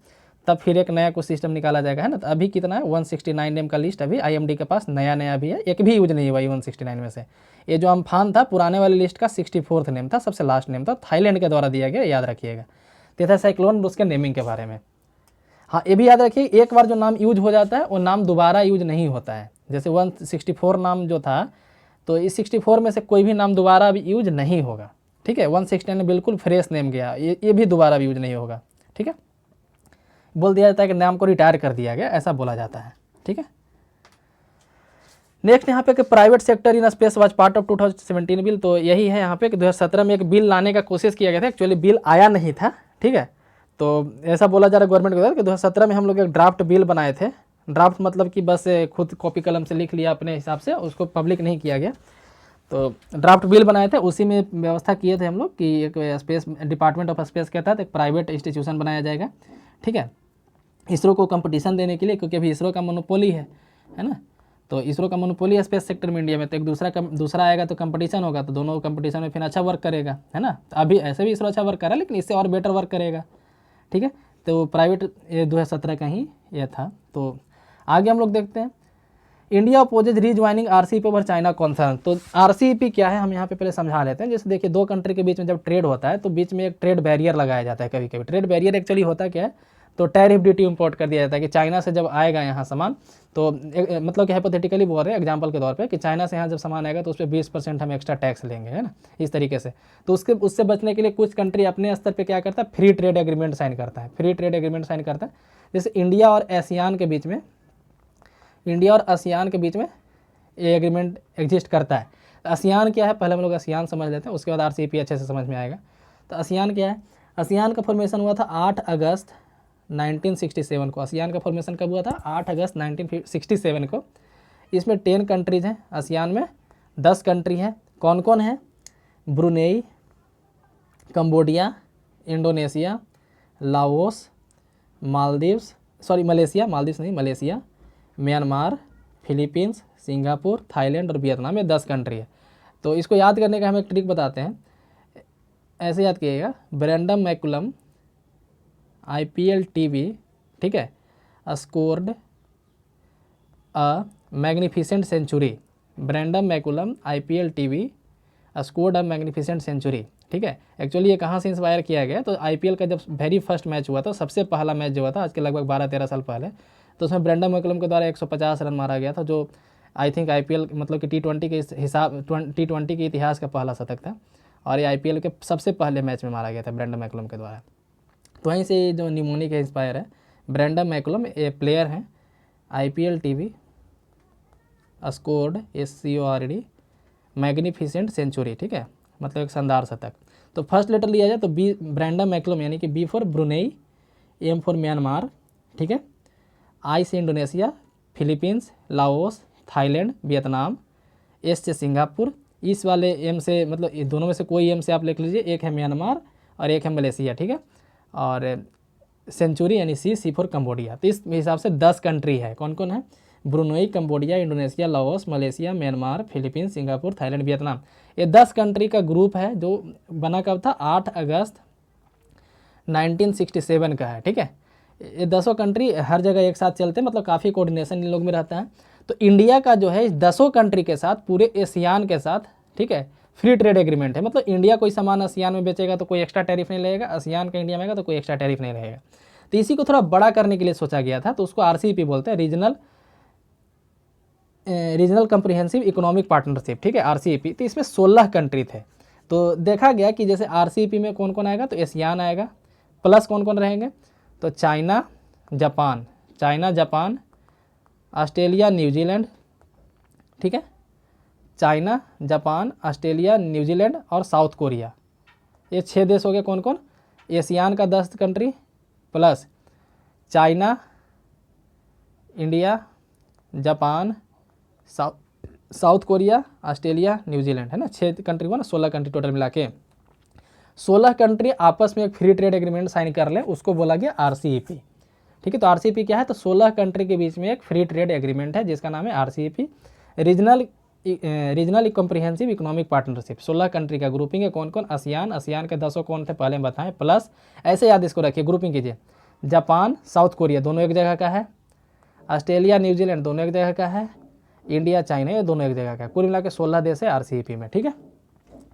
तब फिर एक नया कुछ सिस्टम निकाला जाएगा, है ना। तो अभी कितना है, 169 नेम का लिस्ट अभी IMD के पास नया भी है, एक भी यूज नहीं हुआ 169 में से। ये जो अम्फान था पुराने वाले लिस्ट का 64th नेम था, सबसे लास्ट नेम था, थाईलैंड के द्वारा दिया गया, याद रखिएगा। तो था साइक्लोन उसके नेमिंग के बारे में। हाँ, ये भी याद रखिए, एक बार जो नाम यूज हो जाता है वो नाम दोबारा यूज नहीं होता है। जैसे 164 नाम जो था, तो इस 64 में से कोई भी नाम दोबारा अभी यूज नहीं होगा, ठीक है। 169 में बिल्कुल फ्रेश नेम गया, ये भी दोबारा भी यूज नहीं होगा, ठीक है। बोल दिया जाता है कि नाम को रिटायर कर दिया गया, ऐसा बोला जाता है, ठीक है। नेक्स्ट यहाँ पे कि private sector in space was part of 2017 bill. तो यही है यहाँ पे कि 2017 में एक बिल लाने का कोशिश किया गया था, एक्चुअली बिल आया नहीं था, ठीक है। तो ऐसा बोला जा रहा है गवर्नमेंट के द्वारा कि 2017 में हम लोग एक ड्राफ्ट बिल बनाए थे। ड्राफ्ट मतलब कि बस खुद कॉपी कलम से लिख लिया अपने हिसाब से, उसको पब्लिक नहीं किया गया। तो ड्राफ्ट बिल बनाए थे, उसी में व्यवस्था किए थे हम लोग कि एक स्पेस डिपार्टमेंट ऑफ स्पेस के तहत एक प्राइवेट इंस्टीट्यूशन बनाया जाएगा, ठीक है, इसरो को कंपटीशन देने के लिए, क्योंकि अभी इसरो का मोनोपोली है ना। तो इसरो का मोनोपोली स्पेस सेक्टर में इंडिया में, तो एक दूसरा आएगा तो कंपटीशन होगा, तो दोनों कंपटीशन में फिर अच्छा वर्क करेगा, है ना। तो अभी ऐसे भी इसरो अच्छा वर्क कर रहा है, लेकिन इससे और बेटर वर्क करेगा, ठीक है। तो प्राइवेट 2017 का ही यह था। तो आगे हम लोग देखते हैं, India opposes rejoining RCEP over China concern. तो RCEP क्या है हम यहाँ पे पहले समझा लेते हैं। जैसे देखिए, दो कंट्री के बीच में जब ट्रेड होता है तो बीच में एक ट्रेड बैरियर लगाया जाता है। कभी कभी ट्रेड बैरियर एक्चुअली होता क्या है, तो टैरिफ ड्यूटी इंपोर्ट कर दिया जाता है कि चाइना से जब आएगा यहाँ सामान, तो मतलब कि हाइपोथेटिकली बोल रहे हैं एग्जांपल के तौर पे कि चाइना से यहाँ जब सामान आएगा तो उस पर 20% हम एक्स्ट्रा टैक्स लेंगे, है ना, इस तरीके से। तो उससे बचने के लिए कुछ कंट्री अपने स्तर पे क्या करता है, फ्री ट्रेड एग्रीमेंट साइन करता है, फ्री ट्रेड एग्रीमेंट साइन करता है। जैसे इंडिया और ASEAN के बीच में ये एग्रीमेंट एग्जिस्ट करता है। तो ASEAN क्या है, पहले हम लोग ASEAN समझ लेते हैं, उसके बाद RCEP अच्छे से समझ में आएगा। तो ASEAN क्या है, ASEAN का फॉर्मेशन हुआ था 8 अगस्त 1967 को। ASEAN का फॉर्मेशन कब हुआ था, 8 अगस्त 1967 को। इसमें 10 कंट्रीज़ हैं, ASEAN में 10 कंट्री हैं। कौन कौन है, Brunei, Cambodia, Indonesia, Laos, Malaysia, Myanmar, Philippines, Singapore, Thailand और वियतनाम, ये 10 कंट्री है। तो इसको याद करने का हम एक ट्रिक बताते हैं, ऐसे याद कीजिएगा, ब्रैंडम मैकुलम IPL TV, ठीक है, scored a magnificent century. Brendon McCullum IPL TV scored a magnificent century, ठीक है। एक्चुअली ये कहाँ से इंस्पायर किया गया, तो IPL का जब वेरी फर्स्ट मैच हुआ था, सबसे पहला मैच जो हुआ था आज के लगभग 12-13 साल पहले, तो उसमें ब्रैंडम मैकुलम के द्वारा 150 रन मारा गया था, जो आई थिंक IPL मतलब कि T20 के हिसाब T20 के इतिहास का पहला शतक था, और ये IPL के सबसे पहले मैच में मारा गया था ब्रैंडम मैकुलम के द्वारा। तो वहीं से जो निमोनिक है इंस्पायर है, ब्रैंडम मैकुलम ये प्लेयर हैं, IPL TV scored SCORD magnificent century, ठीक है, मतलब एक शानदार शतक। तो फर्स्ट लेटर लिया जाए तो B ब्रैंडम मैकुलम, यानी कि B for Brunei, M for Myanmar, ठीक है, I से Indonesia, Philippines, Laos, Thailand, Vietnam, S से सिंगापुर, इस वाले एम से मतलब ये दोनों में से कोई एम से आप लिख लीजिए, एक है म्यांमार और एक है मलेशिया, ठीक है। और सेंचुरी यानी सी फॉर कंबोडिया। तो इस हिसाब से 10 कंट्री है। कौन कौन है? Brunei, Cambodia, Indonesia, Laos, Malaysia, Myanmar, Philippines, Singapore, Thailand, Vietnam. ये 10 कंट्री का ग्रुप है जो बना कब था? 8 अगस्त 1967 का है, ठीक है। ये 10 कंट्री हर जगह एक साथ चलते हैं, मतलब काफ़ी कोऑर्डिनेशन इन लोग में रहता है। तो इंडिया का जो है इस 10 कंट्री के साथ, पूरे एशियान के साथ, ठीक है, फ्री ट्रेड एग्रीमेंट है। मतलब इंडिया कोई सामान आसियान में बेचेगा तो कोई एक्स्ट्रा टैरिफ नहीं लगेगा, आसियान का इंडिया में आएगा तो कोई एक्स्ट्रा टैरिफ नहीं रहेगा। तो इसी को थोड़ा बड़ा करने के लिए सोचा गया था, तो उसको आरसीईपी बोलते हैं, रीजनल कम्प्रिहेंसिव इकोनॉमिक पार्टनरशिप, ठीक है, आरसीईपी। तो इसमें 16 कंट्री थे। तो देखा गया कि जैसे आरसीईपी में कौन कौन आएगा? तो एशियान आएगा, प्लस कौन कौन रहेंगे? तो चाइना, जापान, ऑस्ट्रेलिया, न्यूजीलैंड, ठीक है, चाइना, जापान, ऑस्ट्रेलिया, न्यूजीलैंड और साउथ कोरिया। ये 6 देश हो गए। कौन कौन? एशियान का 10 country plus China, India, Japan, south Korea, Australia, New Zealand, है ना। 6 कंट्री हुआ ना, 16 कंट्री टोटल मिला के। 16 कंट्री आपस में एक फ्री ट्रेड एग्रीमेंट साइन कर ले, उसको बोला गया आरसीईपी, ठीक है। तो आरसीईपी क्या है? तो 16 कंट्री के बीच में एक फ्री ट्रेड एग्रीमेंट है जिसका नाम है RCEP, regional comprehensive economic partnership. 16 country का ग्रुपिंग है। कौन कौन? आसियान के 10 कौन थे पहले बताएं, प्लस ऐसे याद इसको रखिए, ग्रुपिंग कीजिए, जापान, साउथ कोरिया दोनों एक जगह का है, ऑस्ट्रेलिया, न्यूजीलैंड दोनों एक जगह का है, इंडिया, चाइना ये दोनों एक जगह का है। कुल मिला के 16 देश है आरसीईपी में, ठीक है।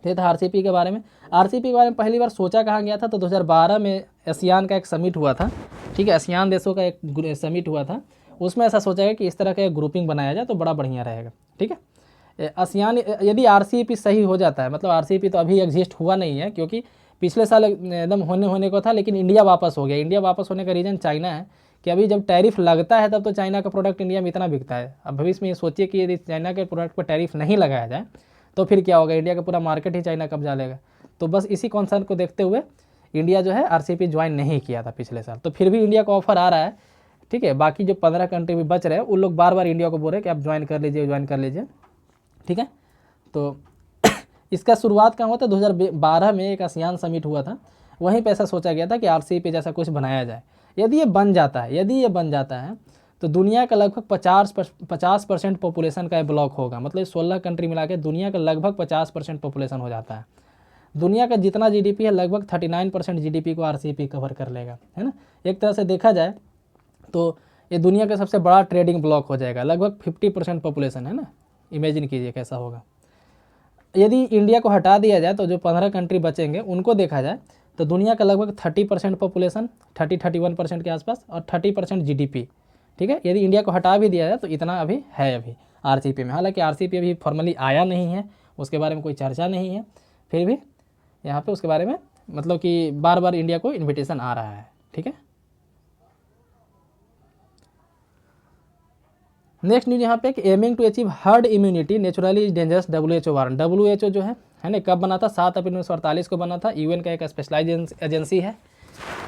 ये था आरसीईपी के बारे में। आरसीईपी के बारे में पहली बार सोचा कहाँ गया था? तो 2012 में आसियान का एक समिट हुआ था, ठीक है, आसियान देशों का एक समिट हुआ था। उसमें ऐसा सोचा गया कि इस तरह का एक ग्रुपिंग बनाया जाए तो बड़ा बढ़िया रहेगा, ठीक है। आसियान, यदि आरसीईपी सही हो जाता है, मतलब आरसीईपी तो अभी एग्जिस्ट हुआ नहीं है क्योंकि पिछले साल एकदम होने को था, लेकिन इंडिया वापस हो गया। इंडिया वापस होने का रीज़न चाइना है कि अभी जब टैरिफ लगता है तब तो चाइना का प्रोडक्ट इंडिया में इतना बिकता है। अब भविष्य में ये सोचिए कि यदि चाइना के प्रोडक्ट पर टैरिफ नहीं लगाया जाए तो फिर क्या होगा? इंडिया का पूरा मार्केट ही चाइना कब्जा लेगा। तो बस इसी कॉन्सर्न को देखते हुए इंडिया जो है आरसीईपी ज्वाइन नहीं किया था पिछले साल। तो फिर भी इंडिया को ऑफर आ रहा है, ठीक है। बाकी जो 15 कंट्री भी बच रहे हैं उन लोग बार बार इंडिया को बोल रहे हैं कि आप ज्वाइन कर लीजिए, ठीक है। तो इसका शुरुआत कहाँ हुआ था? 2012 में एक आसियान समिट हुआ था, वहीं पे ऐसा सोचा गया था कि आरसीईपी जैसा कुछ बनाया जाए। यदि ये बन जाता है तो दुनिया का लगभग 50% पॉपुलेशन का ब्लॉक होगा। मतलब 16 कंट्री मिला के दुनिया का लगभग 50% पॉपुलेशन हो जाता है। दुनिया का जितना जीडीपी है लगभग 39% जीडीपी को आरसीईपी कवर कर लेगा, है ना। एक तरह से देखा जाए तो ये दुनिया का सबसे बड़ा ट्रेडिंग ब्लॉक हो जाएगा, लगभग 50% पॉपुलेशन, है ना। इमेजिन कीजिए कैसा होगा। यदि इंडिया को हटा दिया जाए तो जो 15 कंट्री बचेंगे उनको देखा जाए तो दुनिया का लगभग 30% पॉपुलेशन, 31% के आसपास, और 30% जीडीपी, ठीक है। यदि इंडिया को हटा भी दिया जाए तो इतना अभी है अभी आरसीईपी में। हालांकि आरसीईपी अभी फॉर्मली आया नहीं है, उसके बारे में कोई चर्चा नहीं है, फिर भी यहाँ पे उसके बारे में मतलब कि बार बार इंडिया को इन्विटेशन आ रहा है, ठीक है। नेक्स्ट न्यूज यहाँ पे कि aiming to achieve herd immunity naturally is dangerous, WHO warn. WHO जो है ना, कब बना था? 7 अप्रैल 1948 को बना था। यूएन का एक स्पेशलाइज एजेंसी है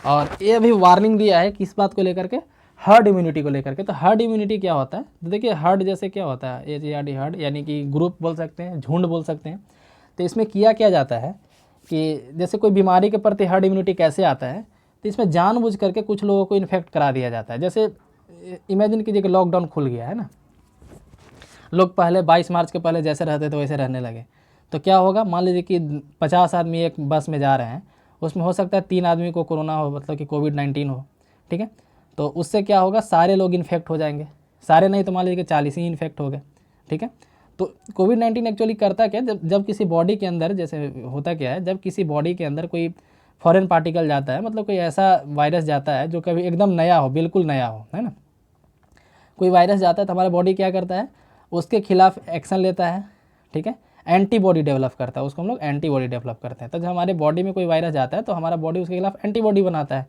और ये अभी वार्निंग दिया है किस बात को लेकर के? हर्ड इम्यूनिटी को लेकर के। तो हर्ड इम्यूनिटी क्या होता है? तो देखिए हर्ड जैसे क्या होता है, HERD, हर्ड यानी कि ग्रुप बोल सकते हैं, झुंड बोल सकते हैं। तो इसमें किया क्या जाता है कि जैसे कोई बीमारी के प्रति हर्ड इम्यूनिटी कैसे आता है, तो इसमें जानबूझ करके कुछ लोगों को इन्फेक्ट करा दिया जाता है। जैसे इमेजिन कीजिए कि लॉकडाउन खुल गया है ना, लोग पहले 22 मार्च के पहले जैसे रहते थे वैसे रहने लगे, तो क्या होगा? मान लीजिए कि 50 आदमी एक बस में जा रहे हैं, उसमें हो सकता है 3 आदमी को कोरोना हो, मतलब कि कोविड-19 हो, ठीक है। तो उससे क्या होगा? सारे लोग इन्फेक्ट हो जाएंगे, सारे नहीं तो मान लीजिए कि 40 ही इन्फेक्ट हो गए, ठीक है। तो कोविड-19 एक्चुअली करता क्या? जब किसी बॉडी के अंदर, जैसे होता क्या है, जब किसी बॉडी के अंदर कोई फॉरेन पार्टिकल जाता है, मतलब कोई ऐसा वायरस जाता है जो कभी एकदम नया हो, बिल्कुल नया हो, है ना। कोई वायरस जाता है तो हमारा बॉडी क्या करता है? उसके खिलाफ एक्शन लेता है, ठीक है, एंटीबॉडी डेवलप करता है, उसको हम लोग एंटीबॉडी डेवलप करते हैं। तो जब हमारे बॉडी में कोई वायरस जाता है तो हमारा बॉडी उसके खिलाफ एंटीबॉडी बनाता है।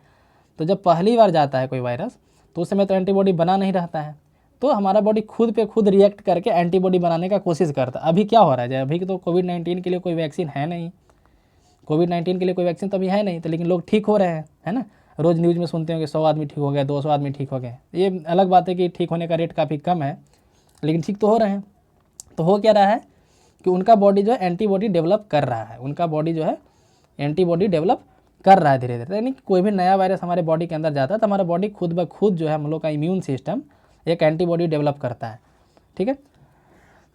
तो जब पहली बार जाता है कोई वायरस तो उस समय तो एंटीबॉडी बना नहीं रहता है, तो हमारा बॉडी खुद पे खुद रिएक्ट करके एंटीबॉडी बनाने का कोशिश करता है। अभी क्या हो रहा है? अभी तो कोविड-19 के लिए कोई वैक्सीन है नहीं, कोविड-19 के लिए कोई वैक्सीन तो अभी है नहीं, तो लेकिन लोग ठीक हो रहे हैं, है ना। रोज़ न्यूज़ में सुनते होंगे 100 आदमी ठीक हो गए, 200 आदमी ठीक हो गए। ये अलग बात है कि ठीक होने का रेट काफ़ी कम है, लेकिन ठीक तो हो रहे हैं। तो हो क्या रहा है कि उनका बॉडी जो है एंटीबॉडी डेवलप कर रहा है, उनका बॉडी जो है एंटीबॉडी डेवलप कर रहा है धीरे धीरे। यानी कि कोई भी नया वायरस हमारे बॉडी के अंदर जाता है तो हमारा बॉडी खुद ब खुद जो है हम लोग का इम्यून सिस्टम एक एंटीबॉडी डेवलप करता है, ठीक है।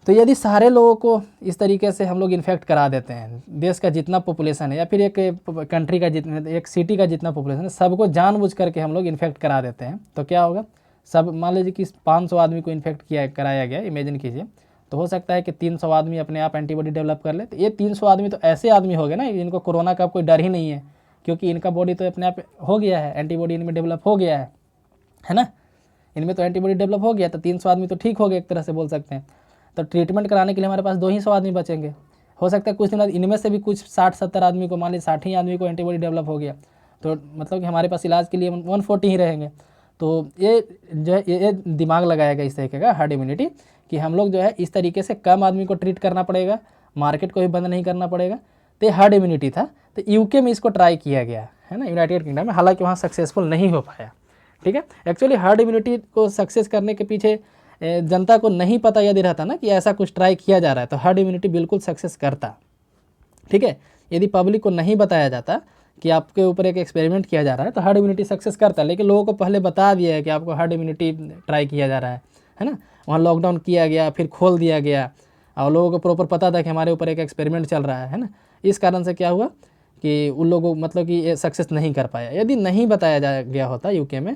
तो यदि सारे लोगों को इस तरीके से हम लोग इन्फेक्ट करा देते हैं, देश का जितना पॉपुलेशन है या फिर एक कंट्री का जितना, एक सिटी का जितना पॉपुलेशन है, सबको जानबूझ करके हम लोग इन्फेक्ट करा देते हैं, तो क्या होगा? सब मान लीजिए कि 500 आदमी को इन्फेक्ट कराया गया, इमेजिन कीजिए, तो हो सकता है कि 300 आदमी अपने आप एंटीबॉडी डेवलप कर ले। तो ये 300 आदमी तो ऐसे आदमी हो गए ना जिनको कोरोना का कोई डर ही नहीं है, क्योंकि इनका बॉडी तो अपने आप हो गया है, एंटीबॉडी इनमें डेवलप हो गया है ना, इनमें तो एंटीबॉडी डेवलप हो गया। तो 300 आदमी तो ठीक हो गए एक तरह से बोल सकते हैं। तो ट्रीटमेंट कराने के लिए हमारे पास 200 आदमी बचेंगे। हो सकता है कुछ दिन बाद इनमें से भी कुछ 60-70 आदमी को, मान लीजिए 60 ही आदमी को एंटीबॉडी डेवलप हो गया, तो मतलब कि हमारे पास इलाज के लिए 140 ही रहेंगे। तो ये जो है ये दिमाग लगाया गया इस तरीके का हर्ड इम्यूनिटी, कि हम लोग जो है इस तरीके से कम आदमी को ट्रीट करना पड़ेगा, मार्केट को भी बंद नहीं करना पड़ेगा। तो ये हर्ड इम्यूनिटी था। तो यूके में इसको ट्राई किया गया है ना, यूनाइटेड किंगडम में, हालांकि वहाँ सक्सेसफुल नहीं हो पाया, ठीक है। एक्चुअली हर्ड इम्यूनिटी को सक्सेस करने के पीछे जनता को नहीं पता यदि रहता ना कि ऐसा कुछ ट्राई किया जा रहा है, तो हर्ड इम्यूनिटी बिल्कुल सक्सेस करता, ठीक है। यदि पब्लिक को नहीं बताया जाता कि आपके ऊपर एक एक्सपेरिमेंट किया जा रहा है, तो हर्ड इम्यूनिटी सक्सेस करता। लेकिन लोगों को पहले बता दिया है कि आपको हर्ड इम्यूनिटी ट्राई किया जा रहा है ना। वहाँ लॉकडाउन किया गया, फिर खोल दिया गया, और लोगों को प्रॉपर पता था कि हमारे ऊपर एक एक्सपेरिमेंट चल रहा है ना। इस कारण से क्या हुआ कि उन लोगों मतलब कि ये सक्सेस नहीं कर पाया। यदि नहीं बताया गया होता यूके में,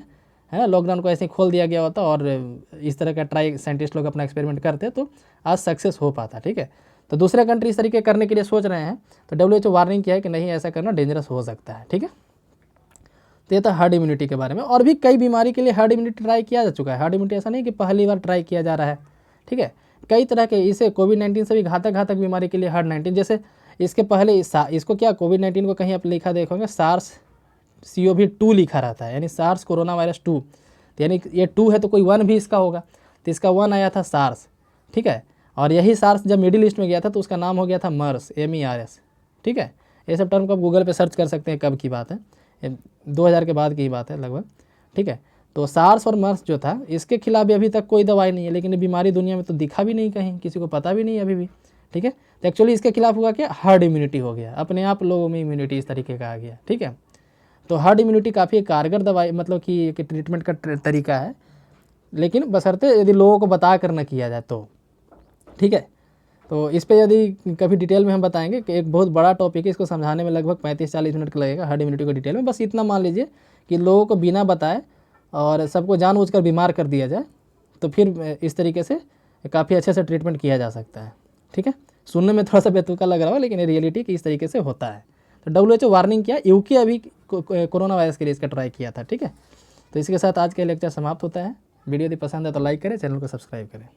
है ना, लॉकडाउन को ऐसे ही खोल दिया गया होता और इस तरह का ट्राई साइंटिस्ट लोग अपना एक्सपेरिमेंट करते, तो आज सक्सेस हो पाता, ठीक है। तो दूसरे कंट्री इस तरीके करने के लिए सोच रहे हैं, तो WHO वार्निंग किया है कि नहीं, ऐसा करना डेंजरस हो सकता है, ठीक है। तो ये था हर्ड इम्यूनिटी के बारे में। और भी कई बीमारी के लिए हर्ड इम्यूनिटी ट्राई किया जा चुका है। हर्ड इम्यूनिटी ऐसा नहीं कि पहली बार ट्राई किया जा रहा है, ठीक है। कई तरह के, इसे कोविड-19 से भी घातक बीमारी के लिए हर्ड 19, जैसे इसके पहले इसको क्या कोविड-19 को कहीं आप लिखा देखोगे SARS-CoV-2 लिखा रहता है, यानी सार्स कोरोना वायरस 2, यानी ये 2 है तो कोई 1 भी इसका होगा, तो इसका 1 आया था सार्स, ठीक है। और यही सार्स जब मिडिल ईस्ट में गया था तो उसका नाम हो गया था MERS, MERS, ठीक है। ये सब टर्म को आप गूगल पे सर्च कर सकते हैं, कब की बात है, 2000 के बाद की बात है लगभग, ठीक है। तो सार्स और MERS जो था, इसके खिलाफ भी अभी तक कोई दवाई नहीं है, लेकिन ये बीमारी दुनिया में तो दिखा भी नहीं कहीं, किसी को पता भी नहीं अभी भी, ठीक है। तो एक्चुअली इसके खिलाफ हुआ क्या, हर्ड इम्यूनिटी हो गया, अपने आप लोगों में इम्यूनिटी इस तरीके का आ गया, ठीक है। तो हर्ड इम्यूनिटी काफ़ी कारगर दवाई, मतलब कि एक ट्रीटमेंट का तरीका है, लेकिन बशर्ते यदि लोगों को बता कर न किया जाए तो, ठीक है। तो इस पे यदि कभी डिटेल में हम बताएंगे कि एक बहुत बड़ा टॉपिक है, इसको समझाने में लगभग 35-40 मिनट का लगेगा हर्ड इम्यूनिटी को डिटेल में। बस इतना मान लीजिए कि लोगों को बिना बताए और सबको जानबूझकर बीमार कर दिया जाए, तो फिर इस तरीके से काफ़ी अच्छे से ट्रीटमेंट किया जा सकता है, ठीक है। सुनने में थोड़ा सा बेतुका लग रहा है, लेकिन ये रियलिटी कि इस तरीके से होता है। तो WHO वार्निंग किया, यूके अभी कोरोना वायरस के लिए इसका ट्राई किया था, ठीक है। तो इसके साथ आज का लेक्चर समाप्त होता है। वीडियो यदि पसंद है तो लाइक करें, चैनल को सब्सक्राइब करें।